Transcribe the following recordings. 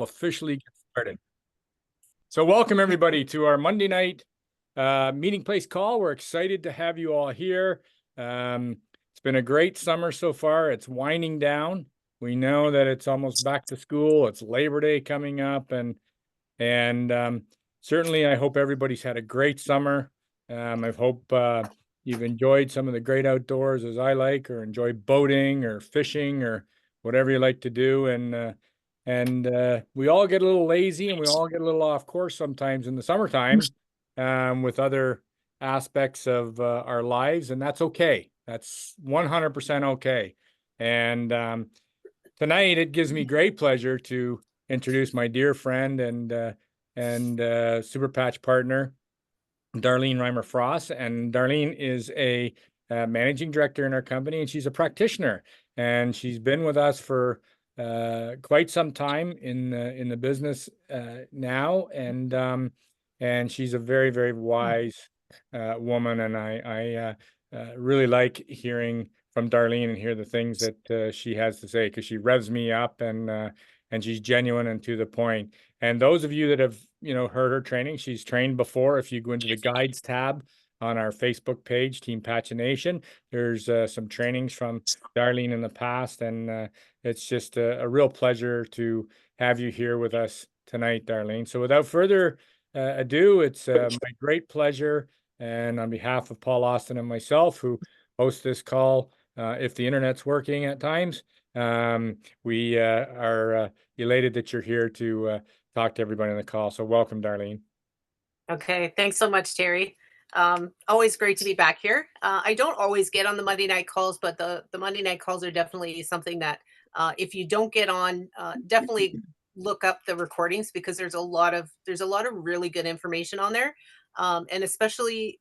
Officially get started. So welcome everybody to our Monday night meeting place call. We're excited to have you all here. It's been a great summer so far. It's winding down. We know that it's almost back to school. It's Labor Day coming up, and certainly I hope everybody's had a great summer. I hope you've enjoyed some of the great outdoors as I like, or enjoy boating or fishing or whatever you like to do. And we all get a little lazy and we all get a little off course sometimes in the summertime with other aspects of our lives, and that's okay. That's 100% okay. And tonight it gives me great pleasure to introduce my dear friend and SuperPatch partner, Darlene Reimer-Frost. And Darlene is a managing director in our company, and she's a practitioner. And she's been with us for quite some time in the business now, and she's a very, very wise woman. And I really like hearing from Darlene and hear the things that she has to say, because she revs me up, and she's genuine and to the point. And those of you that have heard her training, she's trained before. If you go into the guides tab on our Facebook page, Team Patchination, there's some trainings from Darlene in the past, and it's just a real pleasure to have you here with us tonight, Darlene. So without further ado, it's my great pleasure, and on behalf of Paul Austin and myself, who host this call, if the internet's working at times, we are elated that you're here to talk to everybody on the call. So welcome, Darlene. Okay, thanks so much, Terry. Always great to be back here. I don't always get on the Monday night calls, but the Monday night calls are definitely something that if you don't get on, definitely look up the recordings, because there's a lot of really good information on there, and especially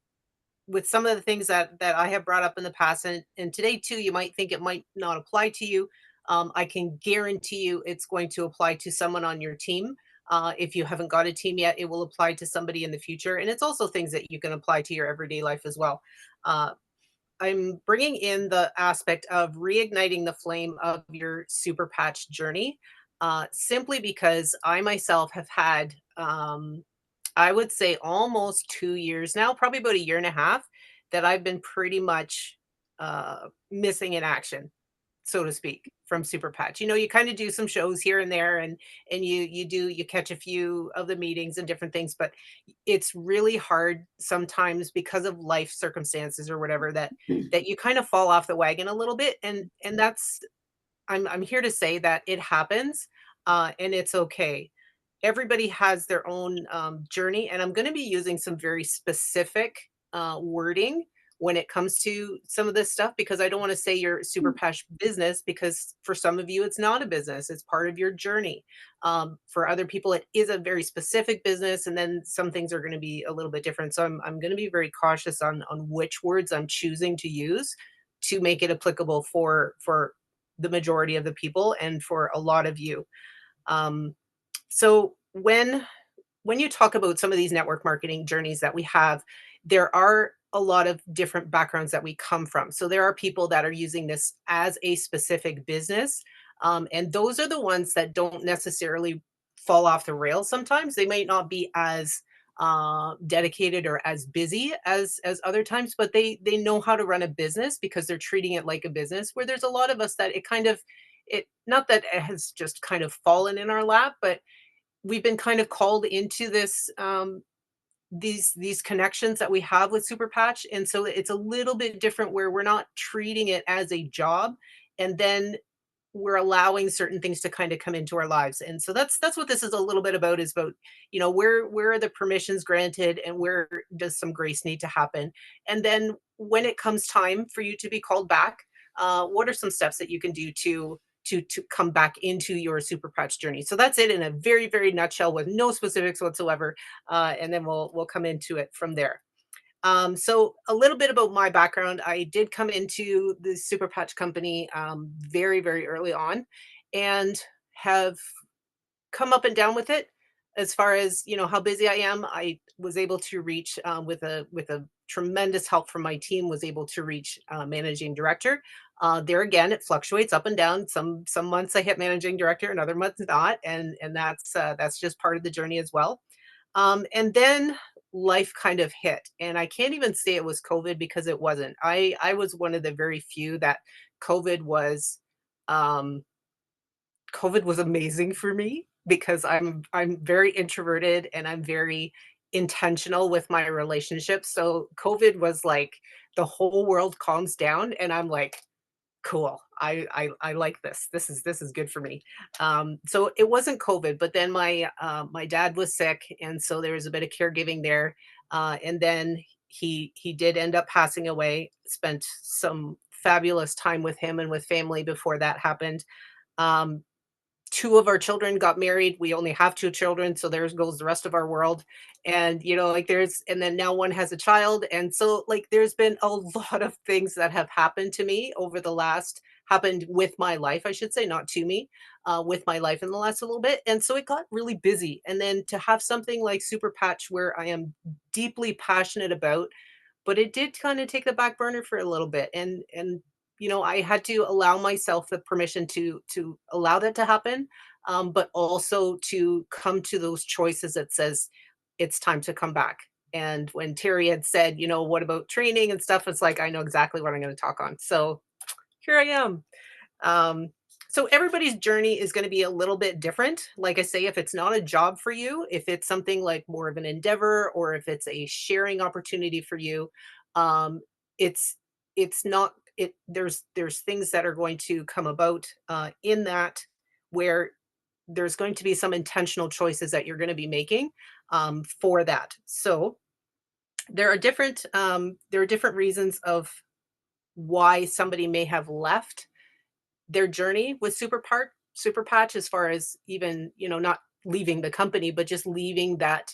with some of the things that I have brought up in the past, and today too, you might think it might not apply to you. I can guarantee you it's going to apply to someone on your team. If you haven't got a team yet, it will apply to somebody in the future. And it's also things that you can apply to your everyday life as well. I'm bringing in the aspect of reigniting the flame of your SuperPatch journey, simply because I myself have had, I would say almost 2 years now, probably about a year and a half, that I've been pretty much missing in action, so to speak, from SuperPatch. You kind of do some shows here and there, and you catch a few of the meetings and different things, but it's really hard sometimes because of life circumstances or whatever that you kind of fall off the wagon a little bit, and that's I'm here to say that it happens, and it's okay. Everybody has their own journey, and I'm going to be using some very specific wording when it comes to some of this stuff, because I don't want to say your SuperPatch business, because for some of you, it's not a business. It's part of your journey. For other people, it is a very specific business, and then some things are going to be a little bit different. So I'm going to be very cautious on which words I'm choosing to use to make it applicable for the majority of the people and for a lot of you. So when you talk about some of these network marketing journeys that we have, there are a lot of different backgrounds that we come from. So there are people that are using this as a specific business. And those are the ones that don't necessarily fall off the rails sometimes. They might not be as dedicated or as busy as other times, but they know how to run a business because they're treating it like a business, where there's a lot of us that it not that it has just kind of fallen in our lap, but we've been kind of called into this these connections that we have with SuperPatch. And so it's a little bit different, where we're not treating it as a job, and then we're allowing certain things to kind of come into our lives. And so that's what this is a little bit about, is about, where are the permissions granted and where does some grace need to happen? And then when it comes time for you to be called back, what are some steps that you can do to come back into your SuperPatch journey? So that's it in a very, very nutshell, with no specifics whatsoever. And then we'll come into it from there. So a little bit about my background. I did come into the SuperPatch company very, very early on, and have come up and down with it. As far as how busy I am, I was able to reach, with a tremendous help from my team, was able to reach managing director. There again, it fluctuates up and down. Some months I hit managing director, and other months not, and that's just part of the journey as well. And then life kind of hit, and I can't even say it was COVID because it wasn't. I was one of the very few that COVID was um, COVID was amazing for me because I'm very introverted and I'm very intentional with my relationships. So COVID was like the whole world calms down and I'm like, cool. I like this. This is good for me. So it wasn't COVID, but then my dad was sick, and so there was a bit of caregiving there. And then he did end up passing away. Spent some fabulous time with him and with family before that happened. Um, Two of our children got married. We only have two children, so there goes the rest of our world. And like and then now one has a child, and so like there's been a lot of things that have happened to me over the last happened with my life, I should say, not to me, with my life in the last little bit. And so it got really busy. And then to have something like Super Patch, where I am deeply passionate about, but it did kind of take the back burner for a little bit. And I had to allow myself the permission to allow that to happen, but also to come to those choices that says it's time to come back. And when Terry had said, what about training and stuff, it's like I know exactly what I'm going to talk on. So here I am. um, so everybody's journey is going to be a little bit different. Like I say, if it's not a job for you, if it's something like more of an endeavor, or if it's a sharing opportunity for you, um, it's it's not it. There's things that are going to come about in that, where there's going to be some intentional choices that you're going to be making for that. So there are different reasons of why somebody may have left their journey with Super Patch, as far as even, not leaving the company, but just leaving that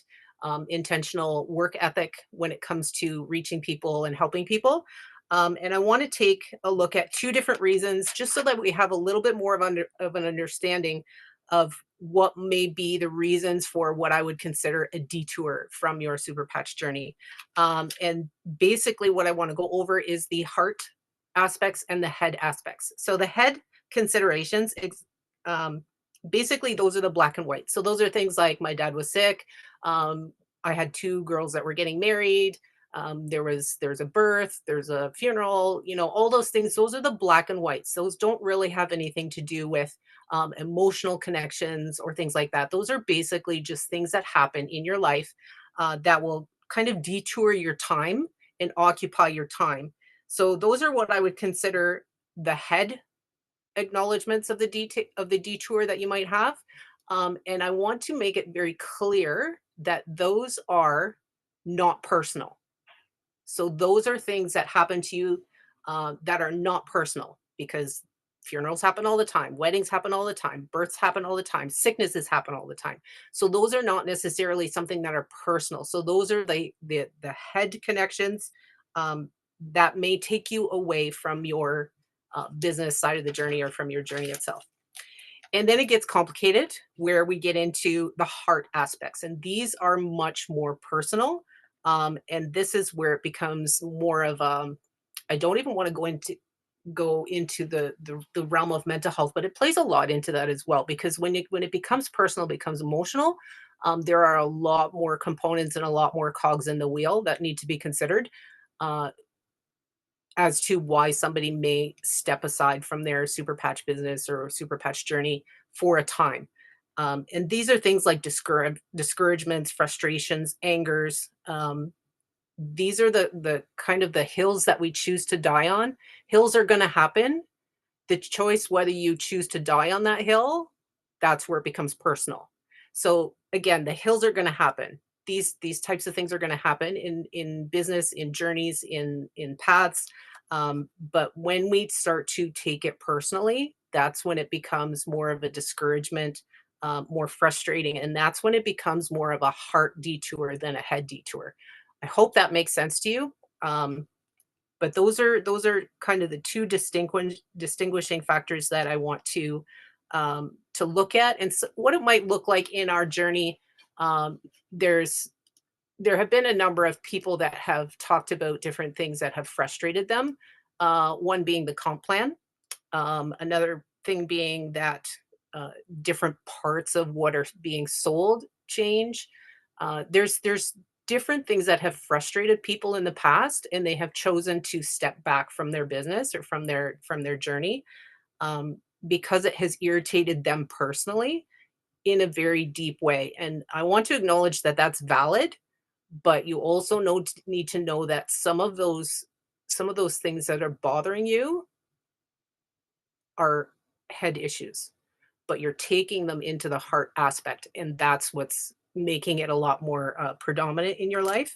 intentional work ethic when it comes to reaching people and helping people. And I want to take a look at two different reasons, just so that we have a little bit more of an understanding of what may be the reasons for what I would consider a detour from your Super Patch journey. And basically, what I want to go over is the heart aspects and the head aspects. So the head considerations, um, basically those are the black and white. So those are things like my dad was sick. Um, I had two girls that were getting married. There's a birth, there's a funeral, all those things. Those are the black and whites. Those don't really have anything to do with emotional connections or things like that. Those are basically just things that happen in your life that will kind of detour your time and occupy your time. So those are what I would consider the head acknowledgments of the detour that you might have. And I want to make it very clear that those are not personal. So those are things that happen to you that are not personal, because funerals happen all the time, weddings happen all the time, births happen all the time, sicknesses happen all the time. So those are not necessarily something that are personal. So those are the head connections um, that may take you away from your business side of the journey, or from your journey itself. And then it gets complicated, where we get into the heart aspects, and these are much more personal. And this is where it becomes more of I don't even want to go into the realm of mental health, but it plays a lot into that as well, because when it becomes personal, becomes emotional. There are a lot more components and a lot more cogs in the wheel that need to be considered. Uh, as to why somebody may step aside from their super patch business or super patch journey for a time. And these are things like discouragements, frustrations, angers. These are the kind of the hills that we choose to die on. Hills are going to happen. The choice whether you choose to die on that hill, that's where it becomes personal. So again, the hills are going to happen. These types of things are going to happen in business, in journeys, in paths. But when we start to take it personally, that's when it becomes more of a discouragement, more frustrating, and that's when it becomes more of a heart detour than a head detour. I hope that makes sense to you. But those are kind of the two distinguishing factors that I want to look at, and so what it might look like in our journey. Um, there's there have been a number of people that have talked about different things that have frustrated them. One being the comp plan. Another thing being that uh, different parts of what are being sold change. There's different things that have frustrated people in the past, and they have chosen to step back from their business or from their journey, um, because it has irritated them personally in a very deep way. And I want to acknowledge that that's valid, but you also need to know that some of those things that are bothering you are head issues, but you're taking them into the heart aspect, and that's what's making it a lot more predominant in your life.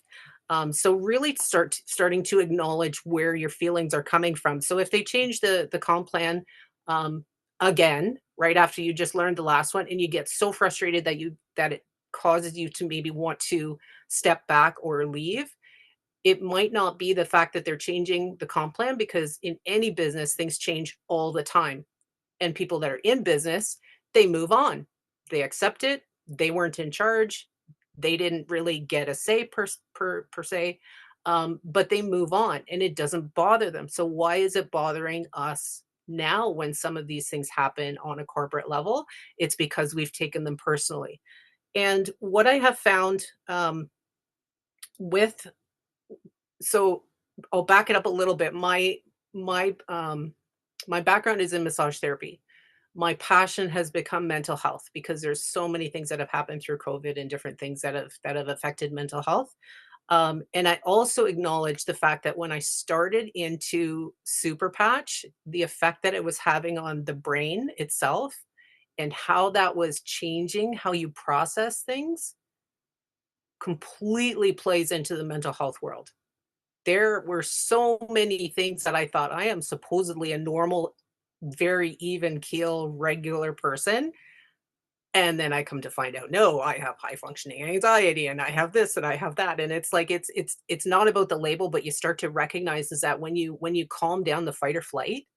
So really starting to acknowledge where your feelings are coming from. So if they change the comp plan um, again right after you just learned the last one, and you get so frustrated that it causes you to maybe want to step back or leave, it might not be the fact that they're changing the comp plan, because in any business things change all the time, and people that are in business, they move on. They accept it. They weren't in charge. They didn't really get a say per se, but they move on, and it doesn't bother them. So why is it bothering us now when some of these things happen on a corporate level? It's because we've taken them personally. And what I have found with so I'll back it up a little bit. My my background is in massage therapy. My passion has become mental health, because there's so many things that have happened through COVID and different things that have affected mental health. And I also acknowledge the fact that when I started into SuperPatch, the effect that it was having on the brain itself and how that was changing how you process things completely plays into the mental health world. There were so many things that I thought, I am supposedly a normal, very even keel, regular person. And then I come to find out, no, I have high functioning anxiety, and I have this and I have that. And it's like it's not about the label, but you start to recognize is that when you calm down the fight or flight,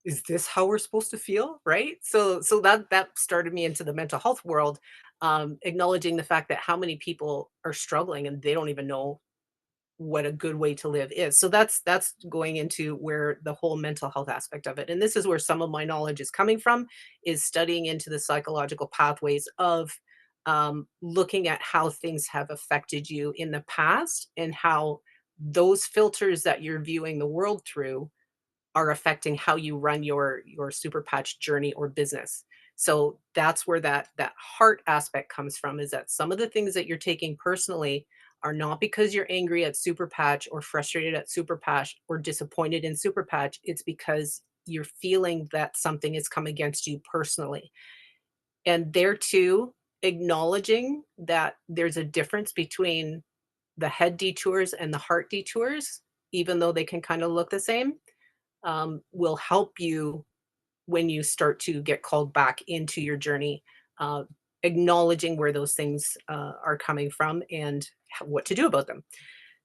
is this how we're supposed to feel? Right. So that started me into the mental health world, acknowledging the fact that how many people are struggling and they don't even know what a good way to live is. So that's going into where the whole mental health aspect of it. And this is where some of my knowledge is coming from, is studying into the psychological pathways of looking at how things have affected you in the past, and how those filters that you're viewing the world through are affecting how you run your super patch journey or business. So that's where that heart aspect comes from, is that some of the things that you're taking personally are not because you're angry at super patch or frustrated at super patch or disappointed in super patch. It's because you're feeling that something has come against you personally. And there too, acknowledging that there's a difference between the head detours and the heart detours, even though they can kind of look the same, will help you when you start to get called back into your journey, uh, acknowledging where those things are coming from and what to do about them.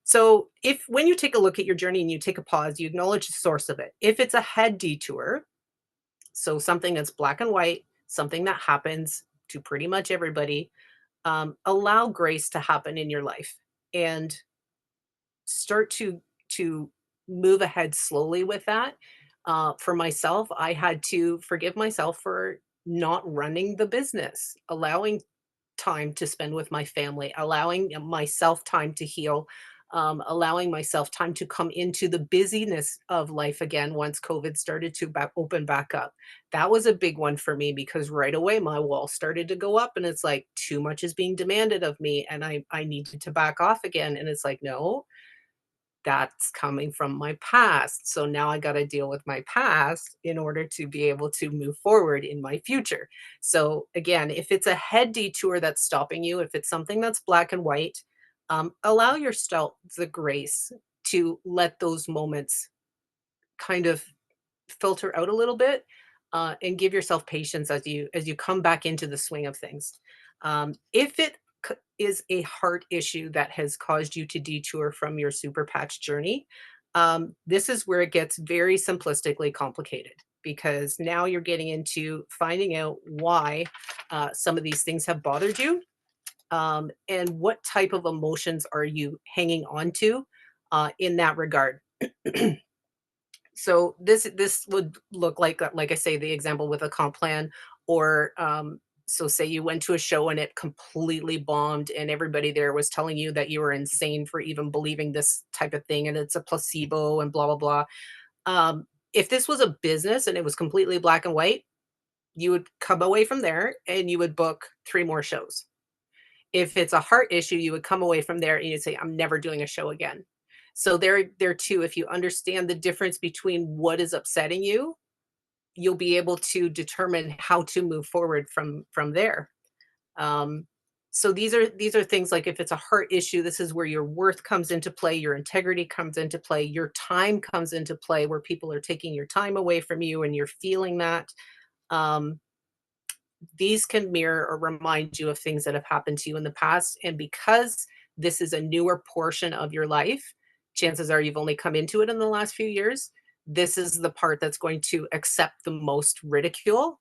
So, if when you take a look at your journey and you take a pause, you acknowledge the source of it. If it's a head detour, so something that's black and white, something that happens to pretty much everybody, allow grace to happen in your life and start to move ahead slowly with that. For myself, I had to forgive myself for not running the business, allowing time to spend with my family, allowing myself time to heal, allowing myself time to come into the busyness of life again once COVID started to open back up. That was a big one for me, because right away my wall started to go up, and it's like too much is being demanded of me, and I needed to back off again. And it's like, no, that's coming from my past. So now I got to deal with my past in order to be able to move forward in my future. So again, if it's a head detour that's stopping you, if it's something that's black and white, allow yourself the grace to let those moments kind of filter out a little bit, and give yourself patience as you come back into the swing of things. If it is a heart issue that has caused you to detour from your super patch journey, this is where it gets very simplistically complicated, because now you're getting into finding out why some of these things have bothered you, and what type of emotions are you hanging on to in that regard. So this would look like I say, the example with a comp plan, or so say you went to a show and it completely bombed, and everybody there was telling you that you were insane for even believing this type of thing, and it's a placebo and blah blah blah. If this was a business and it was completely black and white, you would come away from there and you would book 3 more shows. If it's a heart issue, you would come away from there and you'd say, I'm never doing a show again. So there too, if you understand the difference between what is upsetting you, you'll be able to determine how to move forward from there. Um, so these are things like, if it's a heart issue, this is where your worth comes into play, your integrity comes into play, your time comes into play, where people are taking your time away from you and you're feeling that. Um, these can mirror or remind you of things that have happened to you in the past. And because this is a newer portion of your life, chances are you've only come into it in the last few years. This is the part that's going to accept the most ridicule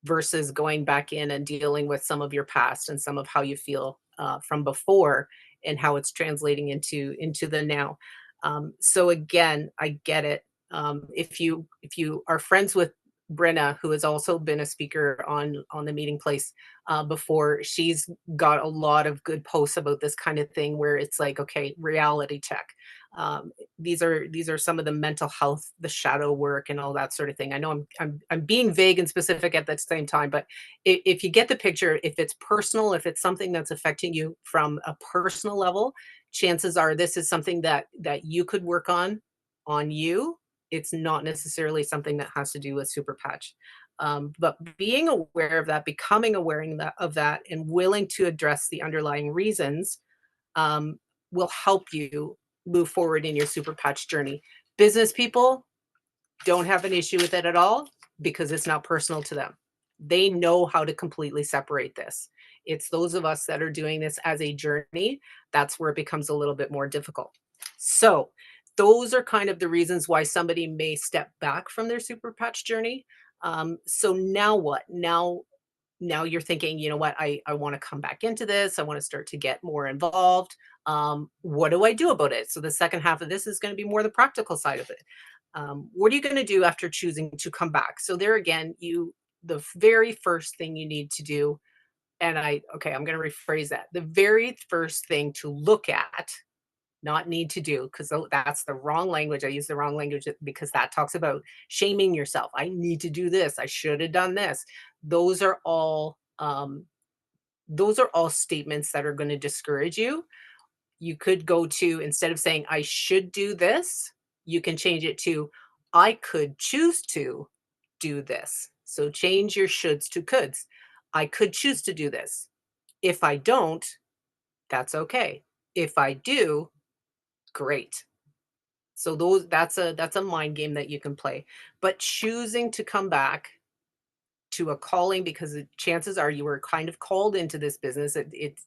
versus going back in and dealing with some of your past and some of how you feel from before, and how it's translating into the now. So again, I get it. If you are friends with Brenna, who has also been a speaker on the meeting place before, she's got a lot of good posts about this kind of thing, where it's like, okay, reality check. These are some of the mental health, the shadow work, and all that sort of thing. I know I'm being vague and specific at the same time, but if you get the picture, if it's personal, if it's something that's affecting you from a personal level, chances are this is something that you could work on you. It's not necessarily something that has to do with super patch. But being aware of that, becoming aware of that, and willing to address the underlying reasons um, will help you move forward in your super patch journey. Business people don't have an issue with it at all because it's not personal to them. They know how to completely separate this. It's those of us that are doing this as a journey, that's where it becomes a little bit more difficult. So, those are kind of the reasons why somebody may step back from their super patch journey. So now what? Now you're thinking, you know what, I want to come back into this. I want to start to get more involved. What do I do about it? So the second half of this is going to be more the practical side of it. What are you going to do after choosing to come back? So there again, the very first thing you need to do, and I'm going to rephrase that. The very first thing to look at, not need to do, because that's the wrong language. I use the wrong language because that talks about shaming yourself. I need to do this. I should have done this. Those are all those are all statements that are going to discourage you. You could go to, instead of saying I should do this, you can change it to I could choose to do this. So change your shoulds to coulds. I could choose to do this. If I don't, that's okay. If I do, great. So that's a mind game that you can play. But choosing to come back to a calling, because chances are you were kind of called into this business. It's,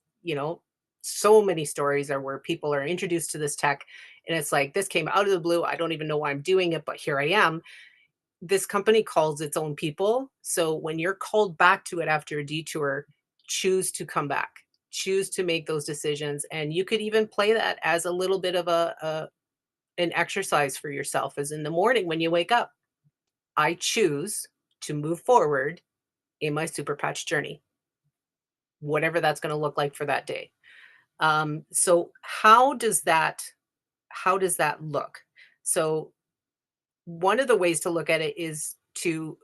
so many stories are where people are introduced to this tech and it's like, this came out of the blue. I don't even know why I'm doing it, but here I am. This company calls its own people. So when you're called back to it after a detour, choose to come back, choose to make those decisions. And you could even play that as a little bit of an exercise for yourself, as in the morning when you wake up, I choose to move forward in my super patch journey, whatever that's going to look like for that day. So how does that look? So one of the ways to look at it is to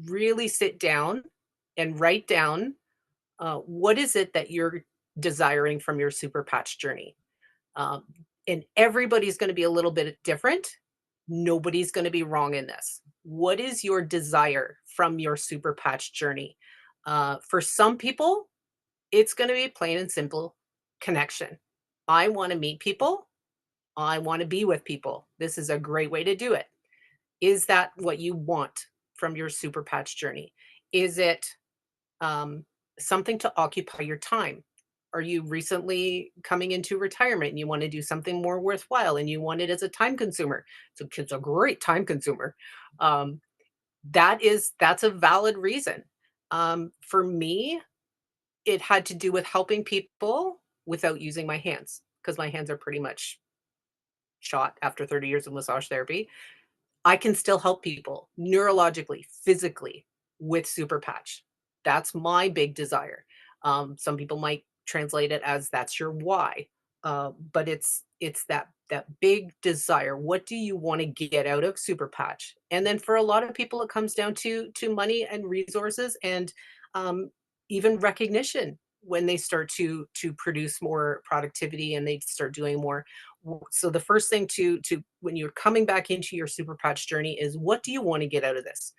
really sit down and write down, what is it that you're desiring from your super patch journey. Um, and everybody's going to be a little bit different. Nobody's going to be wrong in this. What is your desire from your super patch journey? For some people, it's going to be plain and simple connection. I want to meet people. I want to be with people. This is a great way to do it. Is that what you want from your super patch journey? Is it um, something to occupy your time? Are you recently coming into retirement and you want to do something more worthwhile and you want it as a time consumer? So it's a great time consumer. Um, that's a valid reason. For me, it had to do with helping people without using my hands, because my hands are pretty much shot after 30 years of massage therapy. I can still help people neurologically, physically with SuperPatch. That's my big desire. Some people might translate it as that's your why, but it's that big desire. What do you want to get out of SuperPatch? And then for a lot of people, it comes down to money and resources, and um, even recognition when they start to produce more productivity and they start doing more. So the first thing to when you're coming back into your super patch journey is, what do you want to get out of this?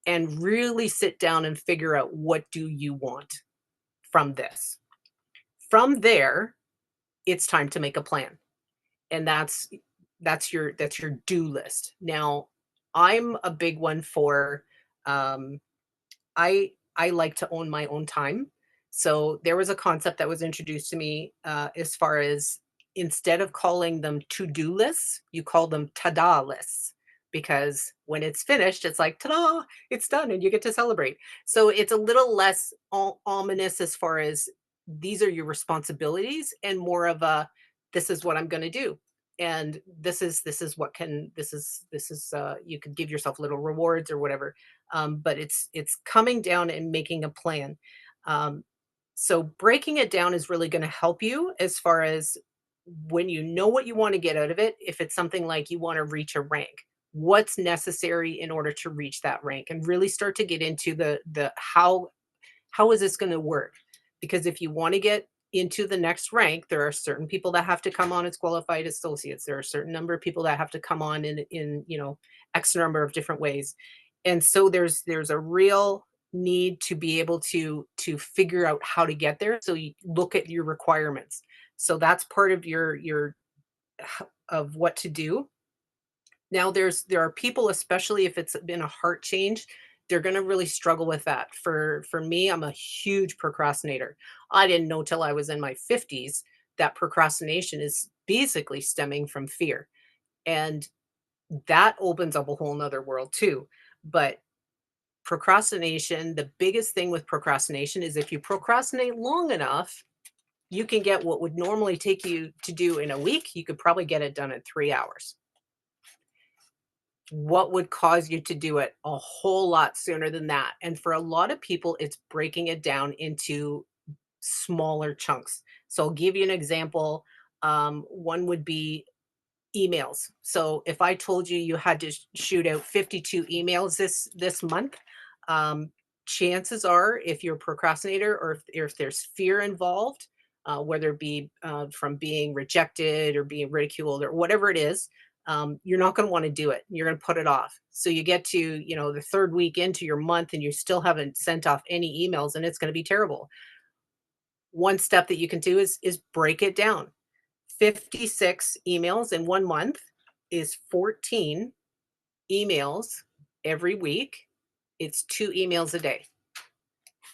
And really sit down and figure out, what do you want from this? From there, it's time to make a plan. And that's your do list. Now, I'm a big one for um I like to own my own time. So there was a concept that was introduced to me, as far as, instead of calling them to-do lists, you call them ta-da lists, because when it's finished, it's like, ta-da, it's done and you get to celebrate. So it's a little less ominous as far as these are your responsibilities, and more of a, this is what I'm going to do. And this is what can this is you could give yourself little rewards or whatever, but it's coming down and making a plan. Um, so breaking it down is really going to help you as far as, when you know what you want to get out of it. If it's something like you want to reach a rank, what's necessary in order to reach that rank, and really start to get into the how is this going to work? Because if you want to get into the next rank, there are certain people that have to come on as qualified associates. There are a certain number of people that have to come on in X number of different ways. And so there's a real need to be able to figure out how to get there. So you look at your requirements. So that's part of your of what to do. Now there are people, especially if it's been a heart change, they're gonna really struggle with that. For me, I'm a huge procrastinator. I didn't know till I was in my 50s that procrastination is basically stemming from fear. And that opens up a whole nother world too. But procrastination, the biggest thing with procrastination is, if you procrastinate long enough, you can get what would normally take you to do in a week, you could probably get it done in 3 hours. What would cause you to do it a whole lot sooner than that? And for a lot of people, it's breaking it down into smaller chunks. So I'll give you an example. One would be emails. So if I told you you had to shoot out 52 emails this month, um, chances are, if you're a procrastinator, or if there's fear involved, whether it be from being rejected or being ridiculed or whatever it is, you're not going to want to do it. You're going to put it off. So you get to the third week into your month and you still haven't sent off any emails, and it's going to be terrible. One step that you can do is break it down. 56 emails in 1 month is 14 emails every week. It's 2 emails a day.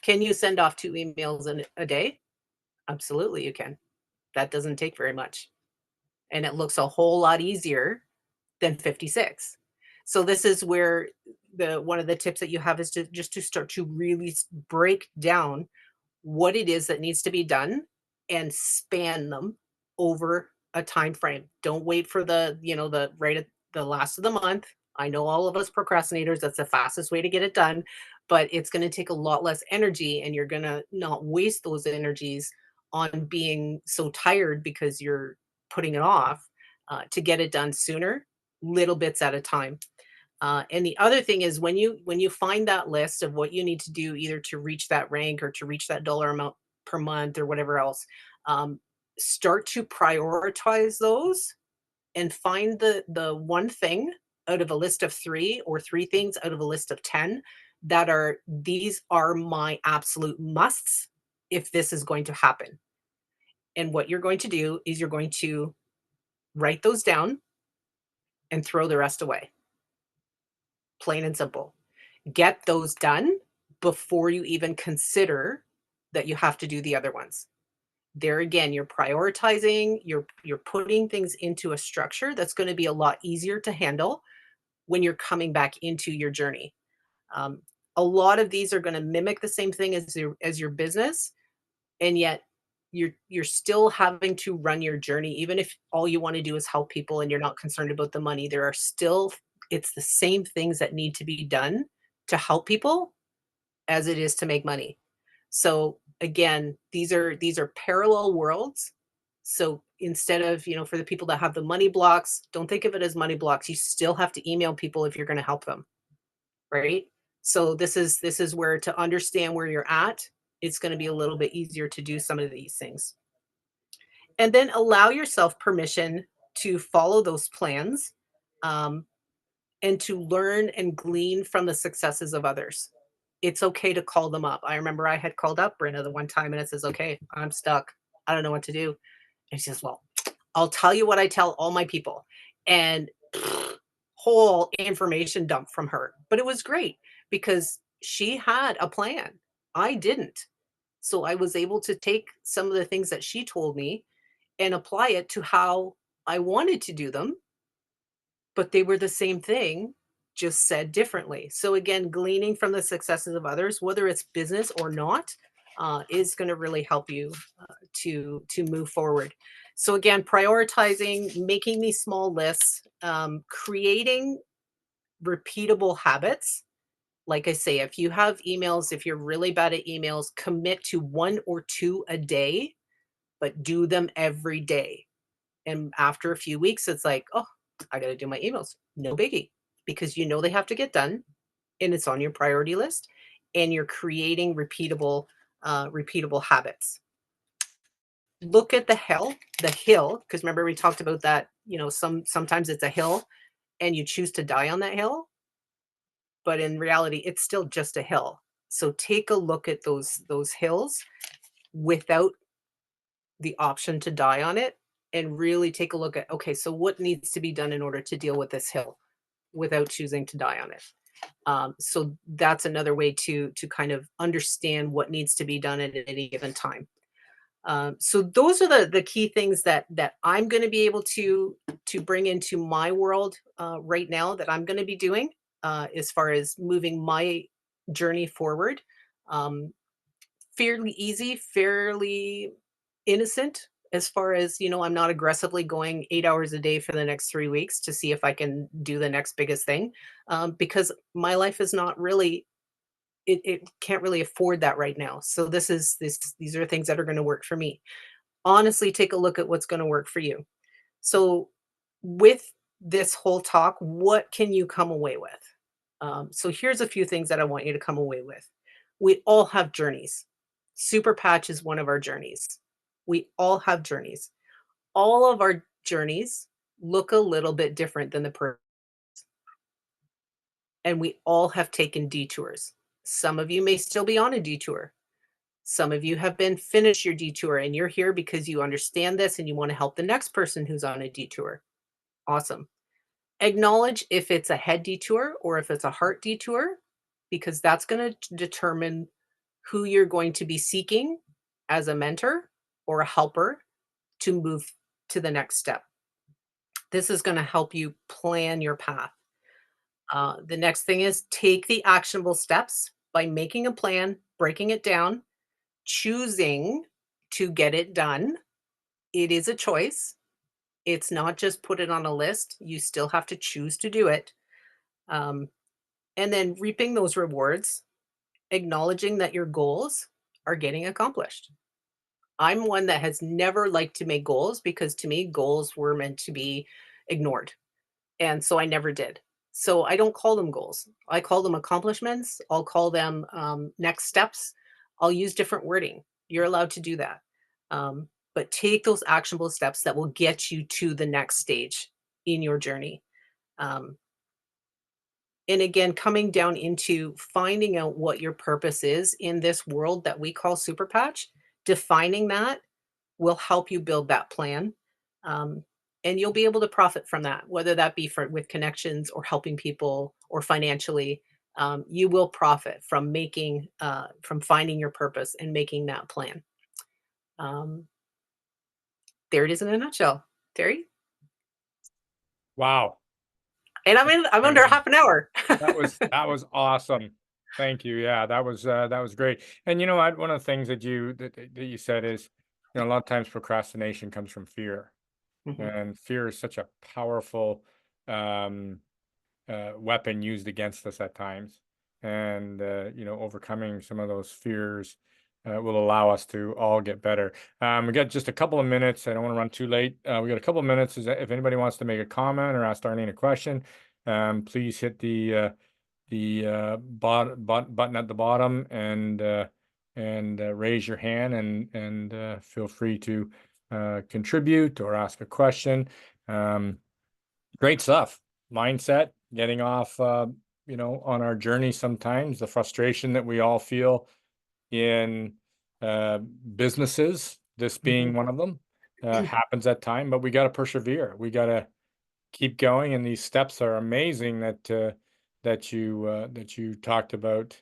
Can you send off 2 emails in a day? Absolutely, you can. That doesn't take very much. And it looks a whole lot easier than 56. So this is where the one of the tips that you have is to just to start to really break down what it is that needs to be done, and span them over a time frame. Don't wait for the right at the last of the month. I know all of us procrastinators, that's the fastest way to get it done, but it's going to take a lot less energy, and you're going to not waste those energies on being so tired because you're putting it off, to get it done sooner, little bits at a time. And the other thing is, when you find that list of what you need to do, either to reach that rank or to reach that dollar amount per month or whatever else, um, start to prioritize those, and find the one thing out of a list of three, or three things out of a list of 10, that are, these are my absolute musts if this is going to happen. And what you're going to do is, you're going to write those down and throw the rest away. Plain and simple. Get those done before you even consider that you have to do the other ones. There again, you're prioritizing, you're putting things into a structure that's going to be a lot easier to handle when you're coming back into your journey. Um, a lot of these are going to mimic the same thing as your business, and yet you're still having to run your journey, even if all you want to do is help people and you're not concerned about the money. There are still It's the same things that need to be done to help people as it is to make money. So again, these are parallel worlds. So instead of, for the people that have the money blocks, don't think of it as money blocks. You still have to email people if you're going to help them, right? So this is where, to understand where you're at, it's going to be a little bit easier to do some of these things. And then allow yourself permission to follow those plans, um, and to learn and glean from the successes of others. It's okay to call them up. I remember I had called up Brenna the one time and it says, okay, I'm stuck. I don't know what to do. And she says, well, I'll tell you what I tell all my people. And whole information dump from her. But it was great because she had a plan. I didn't. So I was able to take some of the things that she told me and apply it to how I wanted to do them, but they were the same thing, just said differently. So again, gleaning from the successes of others, whether it's business or not, is going to really help you to move forward. So again, prioritizing, making these small lists, creating repeatable habits. Like I say, if you have emails, if you're really bad at emails, commit to 1 or 2 a day, but do them every day. And after a few weeks, it's like, oh, I got to do my emails. No biggie, because you know they have to get done and it's on your priority list, and you're creating repeatable habits. Look at the hill, because remember we talked about that, sometimes it's a hill and you choose to die on that hill, but in reality, it's still just a hill. So take a look at those hills without the option to die on it, and really take a look at, okay, so what needs to be done in order to deal with this hill without choosing to die on it. So that's another way to kind of understand what needs to be done at any given time. So those are the key things that I'm going to be able to bring into my world right now, that I'm going to be doing as far as moving my journey forward. Um, Fairly easy, fairly innocent, as far as, I'm not aggressively going 8 hours a day for the next 3 weeks to see if I can do the next biggest thing, because my life is not really, it can't really afford that right now. So these are things that are going to work for me. Honestly, take a look at what's going to work for you. So with this whole talk, what can you come away with? So here's a few things that I want you to come away with. We all have journeys. Super Patch is one of our journeys. We all have journeys. All of our journeys look a little bit different than the person, and we all have taken detours. Some of you may still be on a detour. Some of you have been finished your detour and you're here because you understand this and you want to help the next person who's on a detour. Awesome. Acknowledge if it's a head detour or if it's a heart detour, because that's going to determine who you're going to be seeking as a mentor or a helper to move to the next step. This is going to help you plan your path. The next thing is, take the actionable steps by making a plan, breaking it down, choosing to get it done. It is a choice. It's not just put it on a list. You still have to choose to do it. Um, and then reaping those rewards, acknowledging that your goals are getting accomplished. I'm one that has never liked to make goals, because to me, goals were meant to be ignored. And so I never did. So I don't call them goals. I call them accomplishments. I'll call them next steps. I'll use different wording. You're allowed to do that. But take those actionable steps that will get you to the next stage in your journey. Um, and again, coming down into finding out what your purpose is in this world that we call Super Patch, defining that will help you build that plan. Um, and you'll be able to profit from that, whether that be with connections or helping people or financially. You will profit from from finding your purpose and making that plan. Um, there it is in a nutshell, Terry. Wow. And I'm under half an hour. That was awesome. Thank you. Yeah, that was great. And you know what? One of the things that you said is, a lot of times procrastination comes from fear. Mhm. And fear is such a powerful weapon used against us at times. And, you know, overcoming some of those fears will allow us to all get better. We got just a couple of minutes. I don't want to run too late. We got a couple of minutes. If anybody wants to make a comment or ask Darlene a question, please hit the button at the bottom and raise your hand and feel free to contribute or ask a question. Great stuff. Mindset, getting off, you know, on our journey sometimes, the frustration that we all feel in businesses, this being one of them, happens at time, but we got to persevere. We got to keep going, and these steps are amazing that you talked about.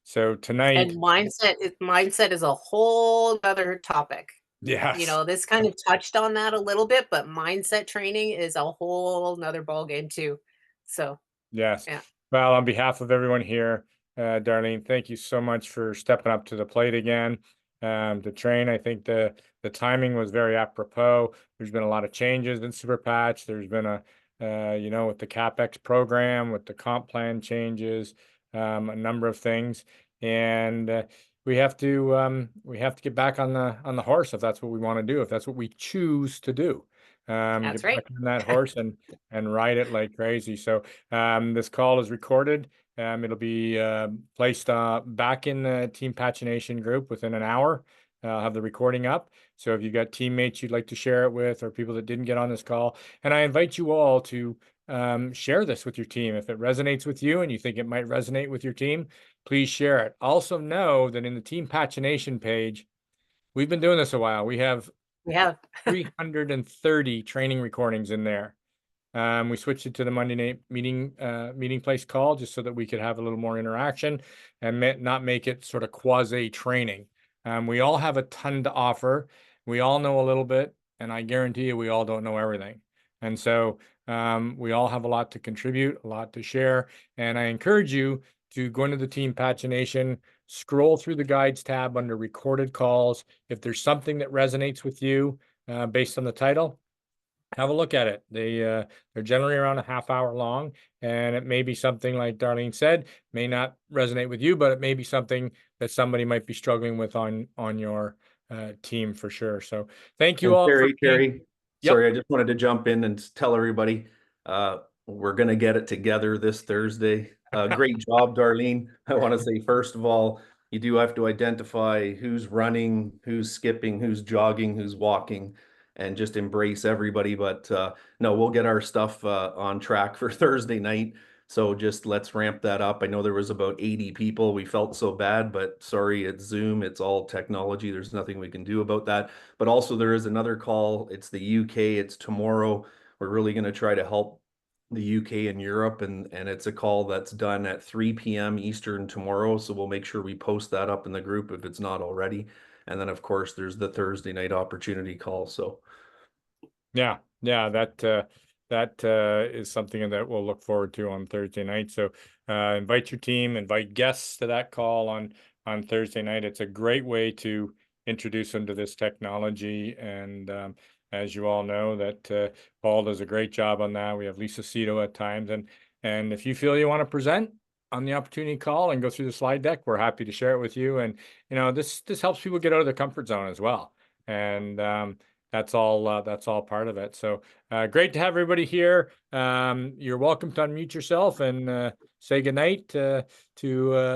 So tonight, And mindset is a whole other topic. You yes, know, this kind of touched on that a little bit, but mindset training is a whole nother ball game too. So yes. yeah. Well, on behalf of everyone here, Darlene, thank you so much for stepping up to the plate again. To train, I think the timing was very apropos. There's been a lot of changes in SuperPatch. There's been you know, with the CapEx program, with the comp plan changes, a number of things, and we have to get back on the horse if that's what we want to do, if that's what we choose to do. That's Get right. back on that horse and ride it like crazy. So this call is recorded. It'll be placed back in the Team Patchination group within an hour. I'll have the recording up. So if you've got teammates you'd like to share it with, or people that didn't get on this call, and I invite you all to share this with your team. If it resonates with you and you think it might resonate with your team, please share it. Also know that in the Team Patchination page, we've been doing this a while. We have 330 training recordings in there. We switched it to the Monday night meeting place call just so that we could have a little more interaction and not make it sort of quasi training. We all have a ton to offer. We all know a little bit, and I guarantee you we all don't know everything. And so we all have a lot to contribute, a lot to share. And I encourage you to go into the Team Patchination, scroll through the guides tab under recorded calls. If there's something that resonates with you based on the title, have a look at it. They're generally around a half hour long, and it may be something like Darlene said, may not resonate with you, but it may be something that somebody might be struggling with on your team for sure. So thank you And all. Terry, Yep. sorry, I just wanted to jump in and tell everybody we're going to get it together this Thursday. Great job, Darlene. I want to say, first of all, you do have to identify who's running, who's skipping, who's jogging, who's walking, and just embrace everybody. But no, we'll get our stuff on track for Thursday night. So just let's ramp that up. I know there was about 80 people. We felt so bad, but sorry, it's Zoom. It's all technology. There's nothing we can do about that. But also there is another call. It's the UK. It's tomorrow. We're really going to try to help the UK and Europe, and it's a call that's done at 3 p.m. Eastern tomorrow. So we'll make sure we post that up in the group if it's not already. And then of course there's the Thursday night opportunity call. So yeah, that is something that we'll look forward to on Thursday night. So invite your team, invite guests to that call on Thursday night. It's a great way to introduce them to this technology. And as you all know, that Paul does a great job on that. We have Lisa Cito at times. And if you feel you want to present on the opportunity call and go through the slide deck, we're happy to share it with you. And, you know, this helps people get out of their comfort zone as well. And that's all part of it. So great to have everybody here. You're welcome to unmute yourself and say goodnight to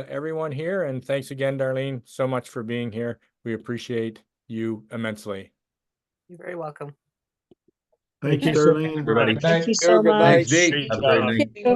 everyone here. And thanks again, Darlene, so much for being here. We appreciate you immensely. You're very welcome. Thanks, Thank you, Darlene. everybody, Thank you good so night. much. Have a great night.